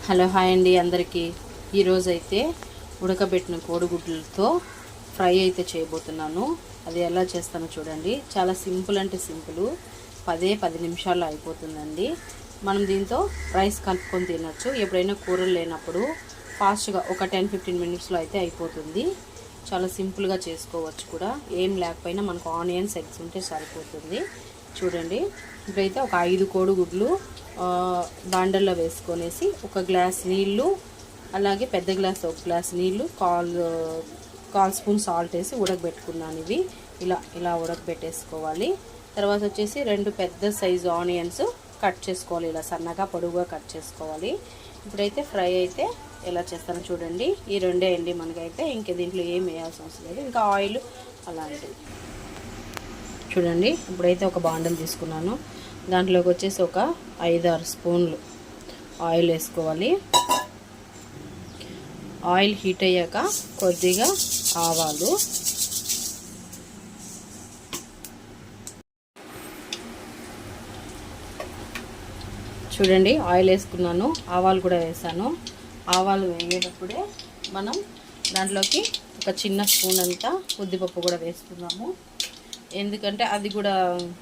Hello hi అండి అందరికీ. ఈరోజైతే ఉడకబెట్టిన కోడిగుడ్లతో ఫ్రై అయితే చేయబోతున్నాను. అది ఎలా చేస్తానో చూడండి. చాలా సింపుల్ అంటే సింపుల్, 10 నిమిషాల్లో అయిపోతుందండి. మనం దీంతో రైస్ కలుపుకొని తినచ్చు. ఎప్పుడైనా కూరలు లేనప్పుడు ఫాస్ట్గా ఒక 10-15 మినిట్స్లో అయితే అయిపోతుంది. చాలా సింపుల్గా చేసుకోవచ్చు కూడా. ఏం లేకపోయినా మనకు ఆనియన్స్, ఎగ్స్ ఉంటే సరిపోతుంది. చూడండి, ఇప్పుడైతే ఒక 5 కోడిగుడ్లు బాండల్లో వేసుకొనేసి ఒక గ్లాస్ నీళ్ళు, అలాగే పెద్ద గ్లాస్ ఒక గ్లాస్ నీళ్ళు, కాల్ స్పూన్ సాల్ట్ వేసి ఉడకబెట్టుకున్నాను. ఇవి ఇలా ఉడకబెట్టేసుకోవాలి. తర్వాత వచ్చేసి 2 పెద్ద సైజు ఆనియన్స్ కట్ చేసుకోవాలి. ఇలా సన్నగా పొడుగుగా కట్ చేసుకోవాలి. ఇప్పుడైతే ఫ్రై అయితే ఎలా చేస్తానో చూడండి. ఈ రెండే అండి మనకైతే. ఇంక దీంట్లో ఏం వేయాల్సిన అవసరం లేదు. ఇంకా ఆయిల్ అలాంటివి చూడండి. ఇప్పుడైతే ఒక బాండలు తీసుకున్నాను. దాంట్లోకి వచ్చేసి ఒక 5-6 స్పూన్లు ఆయిల్ వేసుకోవాలి. ఆయిల్ హీట్ అయ్యాక కొద్దిగా ఆవాలు, చూడండి ఆయిల్ వేసుకున్నాను, ఆవాలు కూడా వేసాను. ఆవాలు వేగేటప్పుడే మనం దాంట్లోకి ఒక చిన్న స్పూన్ అంతా ఉద్దిపప్పు కూడా వేసుకున్నాము. ఎందుకంటే అది కూడా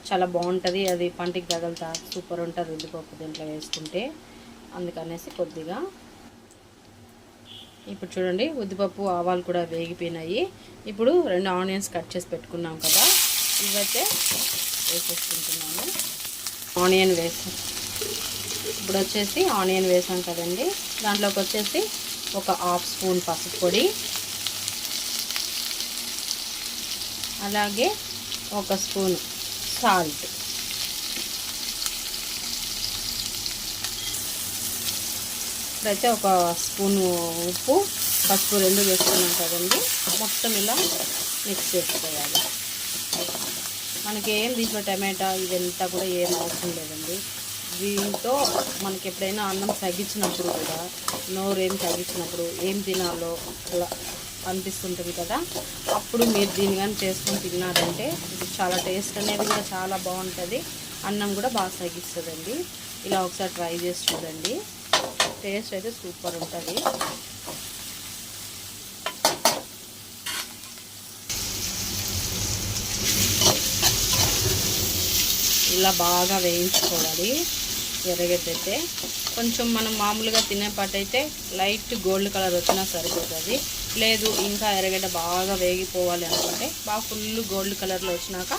చాలా బాగుంటుంది. అది పంటికి తగలుతా సూపర్ ఉంటుంది ఉద్దిపప్పు దీంట్లో వేసుకుంటే. అందుకనేసి కొద్దిగా. ఇప్పుడు చూడండి, ఉద్దిపప్పు ఆవాలు కూడా వేగిపోయినాయి. ఇప్పుడు 2 ఆనియన్స్ కట్ చేసి పెట్టుకున్నాం కదా, ఇవైతే వేసేసుకుంటున్నాము. ఆనియన్ వేసి ఇప్పుడు వచ్చేసి ఆనియన్ వేసాం కదండి, దాంట్లోకి వచ్చేసి ఒక 1/2 స్పూన్ పసుపు పొడి, అలాగే 1 స్పూన్ సాల్ట్, ఇప్పుడైతే 1 స్పూన్ ఉప్పు, పసుపు 2 వేసుకున్నాం కదండి. మొత్తం ఇలా మిక్స్ చేసుకోవాలి. మనకి ఏం దీంట్లో టమాటా ఇదంతా కూడా ఏం అవసరం లేదండి. దీంతో మనకి ఎప్పుడైనా అన్నం తగ్గించినప్పుడు కూడా, నోరేం తగ్గించినప్పుడు, ఏం తినాలో అలా అనిపిస్తుంటుంది కదా, అప్పుడు మీరు దీన్ని కానీ చేసుకొని తిన్నారంటే ఇది చాలా టేస్ట్ అనేది కూడా చాలా బాగుంటుంది. అన్నం కూడా బాగా తగ్గిస్తుందండి. ఇలా ఒకసారి ట్రై చేసి చూడండి. టేస్ట్ అయితే సూపర్ ఉంటుంది. ఇలా బాగా వేయించుకోవాలి. ఎర్రగడ్డైతే కొంచెం మనం మామూలుగా తినేపాటైతే లైట్ గోల్డ్ కలర్ వచ్చినా సరిపోతుంది. లేదు ఇంకా ఎర్రగడ్డ బాగా వేగిపోవాలి అనుకుంటే బాగా ఫుల్ గోల్డ్ కలర్లో వచ్చినాక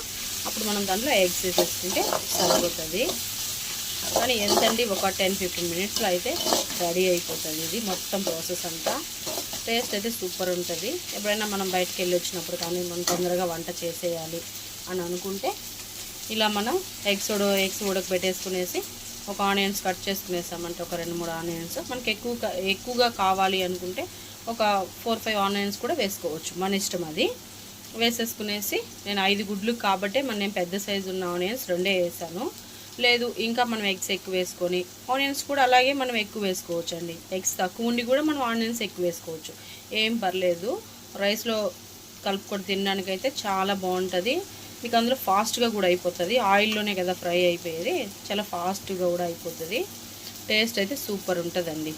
అప్పుడు మనం దాంట్లో ఎగ్స్ వేసేసుకుంటే సరిపోతుంది. కానీ ఎంతండి, ఒక 10-15 మినిట్స్లో అయితే రెడీ అయిపోతుంది ఇది మొత్తం ప్రాసెస్ అంతా. టేస్ట్ అయితే సూపర్ ఉంటుంది. ఎప్పుడైనా మనం బయటకు వెళ్ళి వచ్చినప్పుడు కానీ మనం తొందరగా వంట చేసేయాలి అని అనుకుంటే ఇలా మనం ఎగ్స్ ఉడకబెట్టేసుకునేసి ఒక ఆనియన్స్ కట్ చేసుకునేసామంటే ఒక 2-3 ఆనియన్స్, మనకి ఎక్కువగా కావాలి అనుకుంటే ఒక 4-5 ఆనియన్స్ కూడా వేసుకోవచ్చు, మన ఇష్టం. అది వేసేసుకునేసి నేను 5 గుడ్లు కాబట్టి నేను పెద్ద సైజు ఉన్న ఆనియన్స్ 2 వేసాను. లేదు ఇంకా మనం ఎగ్స్ ఎక్కువ వేసుకొని ఆనియన్స్ కూడా అలాగే మనం ఎక్కువ వేసుకోవచ్చు అండి. ఎగ్స్ తక్కువ ఉండి కూడా మనం ఆనియన్స్ ఎక్కువ వేసుకోవచ్చు, ఏం పర్లేదు. రైస్లో కలుపుకొని తినడానికైతే చాలా బాగుంటుంది. మీకు అందులో ఫాస్ట్గా కూడా అయిపోతుంది. ఆయిల్లోనే కదా ఫ్రై అయిపోయేది, చాలా ఫాస్ట్గా కూడా అయిపోతుంది. టేస్ట్ అయితే సూపర్ ఉంటుందండి.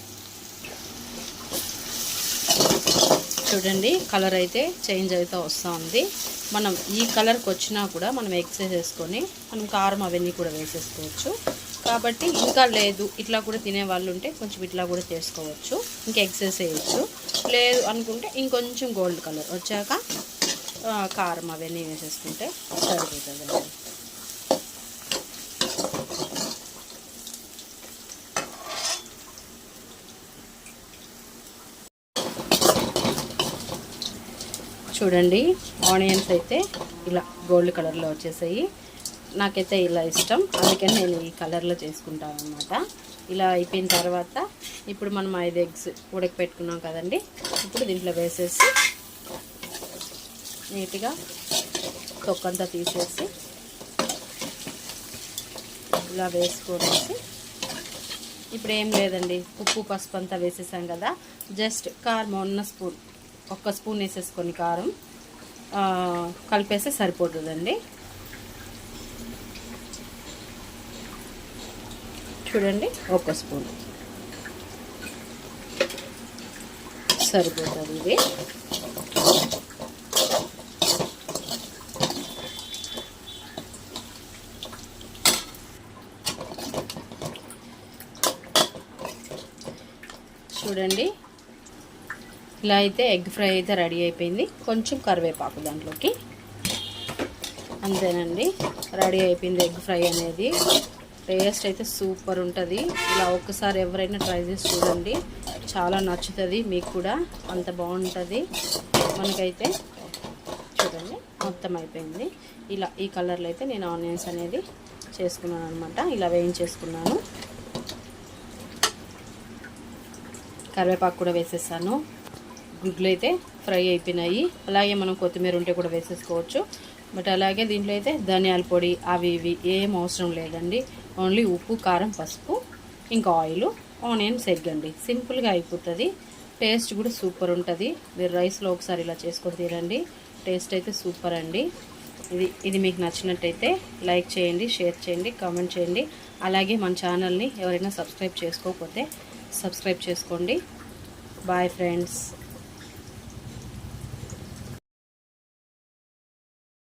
చూడండి, కలర్ అయితే చేంజ్ అవుతూ వస్తూ ఉంది. మనం ఈ కలర్కి వచ్చినా కూడా మనం ఎగ్స్ వేసేసుకొని మనం కారం అవన్నీ కూడా వేసేసుకోవచ్చు. కాబట్టి ఇంకా లేదు ఇట్లా కూడా తినేవాళ్ళు ఉంటే కొంచెం ఇట్లా కూడా చేసుకోవచ్చు, ఇంకా ఎగ్స్ వేసేయచ్చు. లేదు అనుకుంటే ఇంకొంచెం గోల్డ్ కలర్ వచ్చాక కారం అవన్నీ వేసేసుకుంటే సరిపోతుందండి. చూడండి, ఆనియన్స్ అయితే ఇలా గోల్డ్ కలర్లో వచ్చేసాయి. నాకైతే ఇలా ఇష్టం, అందుకని నేను ఈ కలర్లో చేసుకుంటాను అన్నమాట. ఇలా అయిపోయిన తర్వాత ఇప్పుడు మనం 5 ఎగ్స్ ఉడకపెట్టుకున్నాం కదండి, ఇప్పుడు దీంట్లో వేసేసి నీట్గా తొక్కంతా తీసేసి ఇలా వేసుకొనేసి, ఇప్పుడు ఏం లేదండి, ఉప్పు పసుపు అంతా వేసేసాం కదా, జస్ట్ కారం 1 స్పూన్ వేసేసుకొని కారం కలిపేస్తే సరిపోతుందండి. చూడండి 1 స్పూన్. సరిపోతుంది ఇది. చూడండి, ఇలా అయితే ఎగ్ ఫ్రై అయితే రెడీ అయిపోయింది. కొంచెం కరివేపాకు దాంట్లోకి, అంతేనండి, రెడీ అయిపోయింది ఎగ్ ఫ్రై అనేది. టేస్ట్ అయితే సూపర్ ఉంటుంది. ఇలా ఒక్కసారి ఎవరైనా ట్రై చేసి చూడండి, చాలా నచ్చుతుంది మీకు కూడా, అంత బాగుంటుంది. మనకైతే చూడండి మొత్తం అయిపోయింది. ఇలా ఈ కలర్లో అయితే నేను ఆనియన్స్ అనేది చేసుకున్నాను అనమాట. ఇలా వేయించేసుకున్నాను. కరివేపాకు కూడా వేసేసాను. గుడ్లు అయితే ఫ్రై అయిపోయినాయి. అలాగే మనం కొత్తిమీర ఉంటే కూడా వేసేసుకోవచ్చు. బట్ అలాగే దీంట్లో అయితే ధనియాల పొడి అవి ఇవి ఏం అవసరం లేదండి. ఓన్లీ ఉప్పు, కారం, పసుపు, ఇంకా ఆయిల్, ఆనియన్స్, ఎగ్ అండి. సింపుల్గా అయిపోతుంది. టేస్ట్ కూడా సూపర్ ఉంటుంది. మీరు రైస్లో ఒకసారి ఇలా చేసుకొని తినండి. టేస్ట్ అయితే సూపర్ అండి. ఇది మీకు నచ్చినట్టయితే లైక్ చేయండి, షేర్ చేయండి, కామెంట్ చేయండి. అలాగే మన ఛానల్ని ఎవరైనా సబ్స్క్రైబ్ చేసుకోకపోతే సబ్స్క్రైబ్ చేసుకోండి. Bye friends.